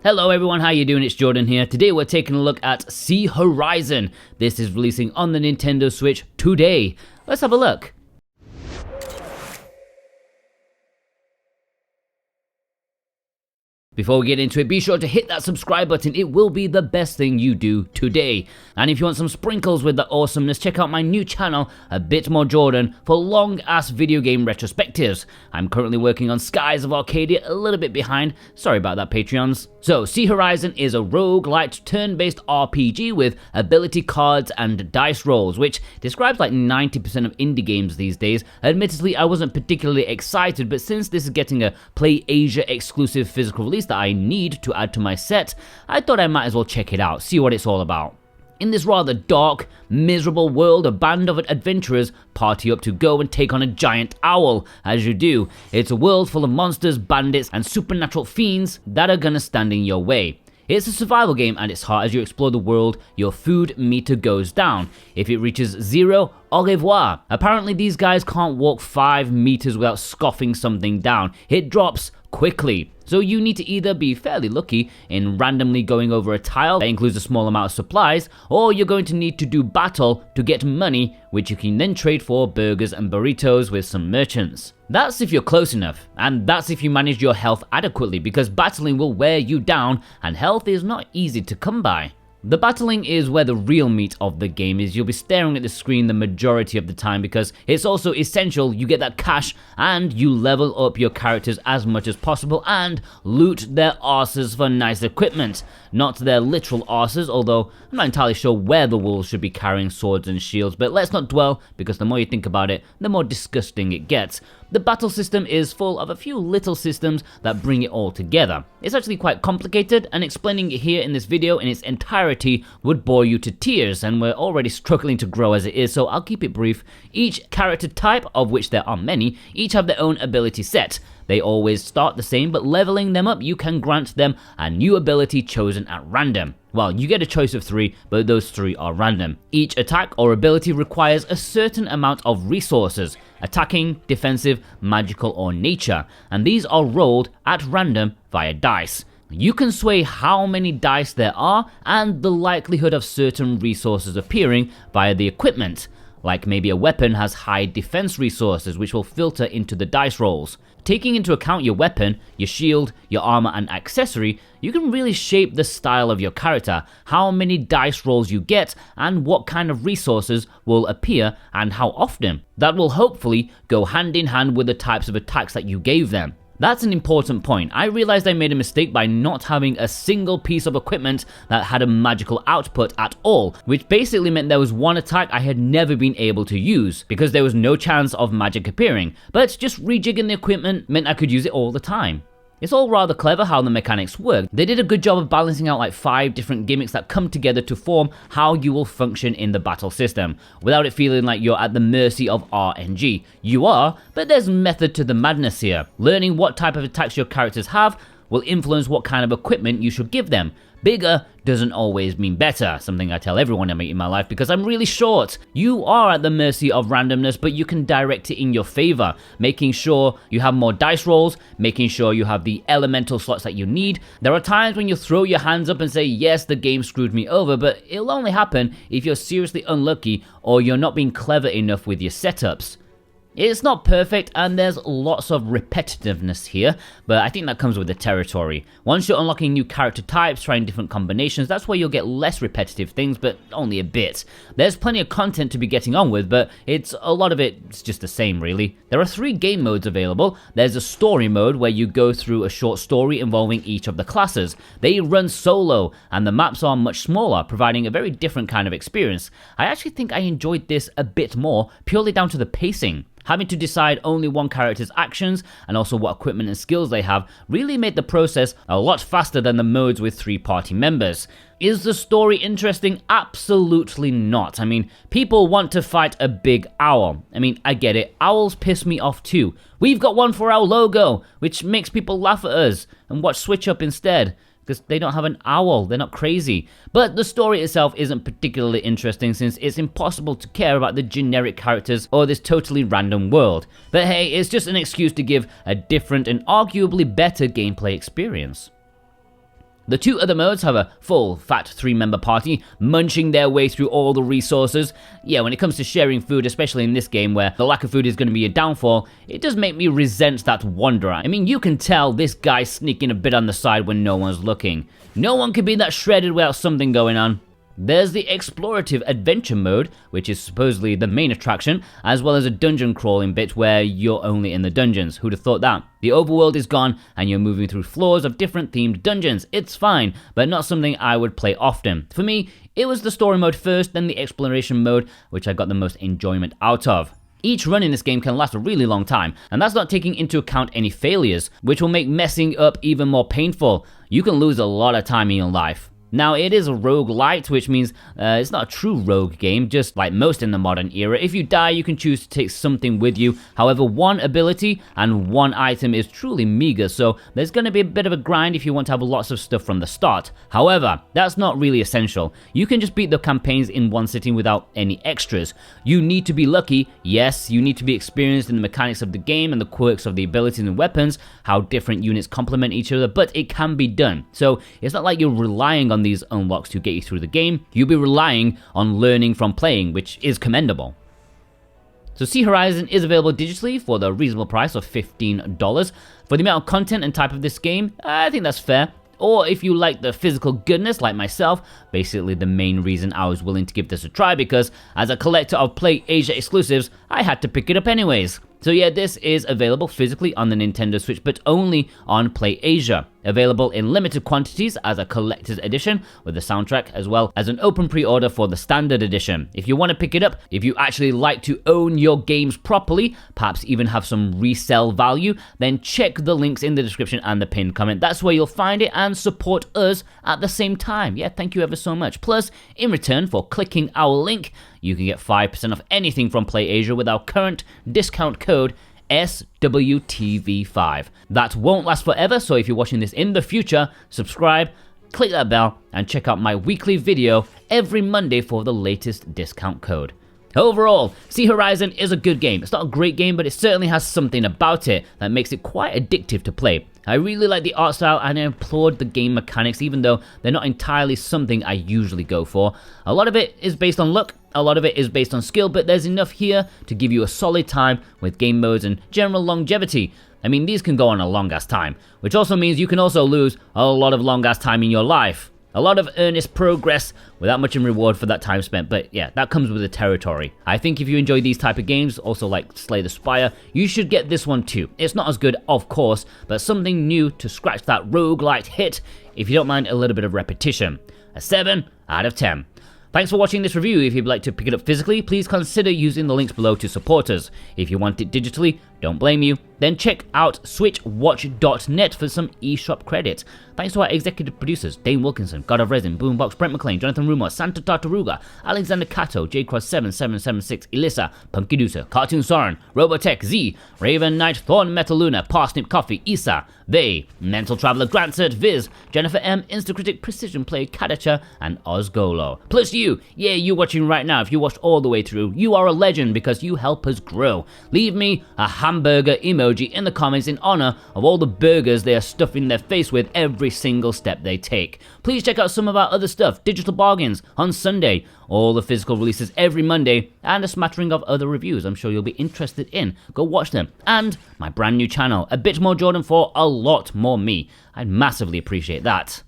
Hello everyone, how you doing? It's Jordan here. Today we're taking a look at Sea Horizon. This is releasing on the Nintendo Switch today. Let's have a look. Before we get into it, be sure to hit that subscribe button. It will be the best thing you do today. And if you want some sprinkles with that awesomeness, check out my new channel, A Bit More Jordan, for long-ass video game retrospectives. I'm currently working on Skies of Arcadia, a little bit behind. Sorry about that, Patreons. So, Sea Horizon is a roguelite turn-based RPG with ability cards and dice rolls, which describes like 90% of indie games these days. Admittedly, I wasn't particularly excited, but since this is getting a Play Asia exclusive physical release that I need to add to my set, I thought I might as well check it out, see what it's all about. In this rather dark, miserable world, a band of adventurers party up to go and take on a giant owl. As you do, it's a world full of monsters, bandits, and supernatural fiends that are gonna stand in your way. It's a survival game at its heart. As you explore the world, your food meter goes down. If it reaches 0, au revoir. Apparently these guys can't walk 5 meters without scoffing something down. It drops quickly. So you need to either be fairly lucky in randomly going over a tile that includes a small amount of supplies, or you're going to need to do battle to get money, which you can then trade for burgers and burritos with some merchants. That's if you're close enough, and that's if you manage your health adequately, because battling will wear you down and health is not easy to come by. The battling is where the real meat of the game is. You'll be staring at the screen the majority of the time because it's also essential you get that cash and you level up your characters as much as possible and loot their arses for nice equipment. Not their literal arses, although I'm not entirely sure where the wolves should be carrying swords and shields, but let's not dwell because the more you think about it, the more disgusting it gets. The battle system is full of a few little systems that bring it all together. It's actually quite complicated, and explaining it here in this video in its entirety would bore you to tears, and we're already struggling to grow as it is, so I'll keep it brief. Each character type, of which there are many, each have their own ability set. They always start the same, but leveling them up, you can grant them a new ability chosen at random. Well, you get a choice of 3, but those 3 are random. Each attack or ability requires a certain amount of resources: attacking, defensive, magical, or nature, and these are rolled at random via dice. You can sway how many dice there are and the likelihood of certain resources appearing via the equipment. Like maybe a weapon has high defense resources which will filter into the dice rolls. Taking into account your weapon, your shield, your armor and accessory, you can really shape the style of your character, how many dice rolls you get, and what kind of resources will appear and how often. That will hopefully go hand in hand with the types of attacks that you gave them. That's an important point. I realized I made a mistake by not having a single piece of equipment that had a magical output at all, which basically meant there was one attack I had never been able to use, because there was no chance of magic appearing, but just rejigging the equipment meant I could use it all the time. It's all rather clever how the mechanics work. They did a good job of balancing out like 5 different gimmicks that come together to form how you will function in the battle system, without it feeling like you're at the mercy of RNG. You are, but there's method to the madness here. Learning what type of attacks your characters have will influence what kind of equipment you should give them. Bigger doesn't always mean better, something I tell everyone I meet in my life because I'm really short. You are at the mercy of randomness, but you can direct it in your favor, making sure you have more dice rolls, making sure you have the elemental slots that you need. There are times when you throw your hands up and say, yes, the game screwed me over, but it'll only happen if you're seriously unlucky or you're not being clever enough with your setups. It's not perfect and there's lots of repetitiveness here, but I think that comes with the territory. Once you're unlocking new character types, trying different combinations, that's where you'll get less repetitive things, but only a bit. There's plenty of content to be getting on with, but a lot of it's just the same really. There are 3 game modes available. There's a story mode where you go through a short story involving each of the classes. They run solo and the maps are much smaller, providing a very different kind of experience. I actually think I enjoyed this a bit more, purely down to the pacing. Having to decide only one character's actions and also what equipment and skills they have really made the process a lot faster than the modes with 3 party members. Is the story interesting? Absolutely not. I mean, people want to fight a big owl. I mean, I get it. Owls piss me off too. We've got one for our logo, which makes people laugh at us and watch Switch Up instead. because they don't have an owl, they're not crazy. But the story itself isn't particularly interesting since it's impossible to care about the generic characters or this totally random world. But hey, it's just an excuse to give a different and arguably better gameplay experience. The two other modes have a full fat 3-member party munching their way through all the resources. Yeah, when it comes to sharing food, especially in this game where the lack of food is going to be a downfall, it does make me resent that wanderer. I mean, you can tell this guy's sneaking a bit on the side when no one's looking. No one can be that shredded without something going on. There's the explorative adventure mode, which is supposedly the main attraction, as well as a dungeon crawling bit where you're only in the dungeons. Who'd have thought that? The overworld is gone and you're moving through floors of different themed dungeons. It's fine, but not something I would play often. For me, it was the story mode first, then the exploration mode, which I got the most enjoyment out of. Each run in this game can last a really long time, and that's not taking into account any failures, which will make messing up even more painful. You can lose a lot of time in your life. Now, it is a roguelite, which means it's not a true rogue game, just like most in the modern era. If you die, you can choose to take something with you. However, one ability and one item is truly meager, so there's going to be a bit of a grind if you want to have lots of stuff from the start. However, that's not really essential. You can just beat the campaigns in one sitting without any extras. You need to be lucky, yes, you need to be experienced in the mechanics of the game and the quirks of the abilities and weapons, how different units complement each other, but it can be done. So it's not like you're relying on these unlocks to get you through the game. You'll be relying on learning from playing, which is commendable. So Sea Horizon is available digitally for the reasonable price of $15. For the amount of content and type of this game, I think that's fair. Or if you like the physical goodness like myself, basically the main reason I was willing to give this a try, because as a collector of Play Asia exclusives, I had to pick it up anyways. So yeah, this is available physically on the Nintendo Switch, but only on Play Asia. Available in limited quantities as a collector's edition with the soundtrack, as well as an open pre-order for the standard edition. If you want to pick it up, if you actually like to own your games properly, perhaps even have some resale value, then check the links in the description and the pinned comment. That's where you'll find it and support us at the same time. Yeah, thank you ever so much. Plus, in return for clicking our link, you can get 5% off anything from Play Asia with our current discount code SWTV5. That won't last forever, so if you're watching this in the future, subscribe, click that bell, and check out my weekly video every Monday for the latest discount code. Overall, Sea Horizon is a good game. It's not a great game, but it certainly has something about it that makes it quite addictive to play. I really like the art style and I applaud the game mechanics, even though they're not entirely something I usually go for. A lot of it is based on luck, a lot of it is based on skill, but there's enough here to give you a solid time with game modes and general longevity. I mean, these can go on a long-ass time, which also means you can also lose a lot of long-ass time in your life. A lot of earnest progress without much in reward for that time spent, but yeah, that comes with the territory. I think if you enjoy these type of games, also like Slay the Spire, you should get this one too. It's not as good, of course, but something new to scratch that roguelite hit if you don't mind a little bit of repetition. A 7 out of 10. Thanks for watching this review. If you'd like to pick it up physically, please consider using the links below to support us. If you want it digitally, don't blame you. Then check out SwitchWatch.net for some eShop credit. Thanks to our executive producers, Dane Wilkinson, God of Resin, Boombox, Brent McLean, Jonathan Rumor, Santa Tartaruga, Alexander Cato, JCross7776, Elissa, Punky Deucer, Cartoon Soren, Robotech, Z, Raven Knight, Thorn Metal Luna, Parsnip Coffee, Issa, They, Mental Traveler, Grantsert, Viz, Jennifer M, Instacritic, Precision Play, Kadacha, and Ozgolo. Plus you, yeah, you watching right now. If you watched all the way through, you are a legend because you help us grow. Leave me a hamburger emoji in the comments in honor of all the burgers they are stuffing their face with every single step they take. Please check out some of our other stuff, Digital Bargains on Sunday, all the physical releases every Monday, and a smattering of other reviews I'm sure you'll be interested in. Go watch them. And my brand new channel, A Bit More Jordan for a lot more me. I'd massively appreciate that.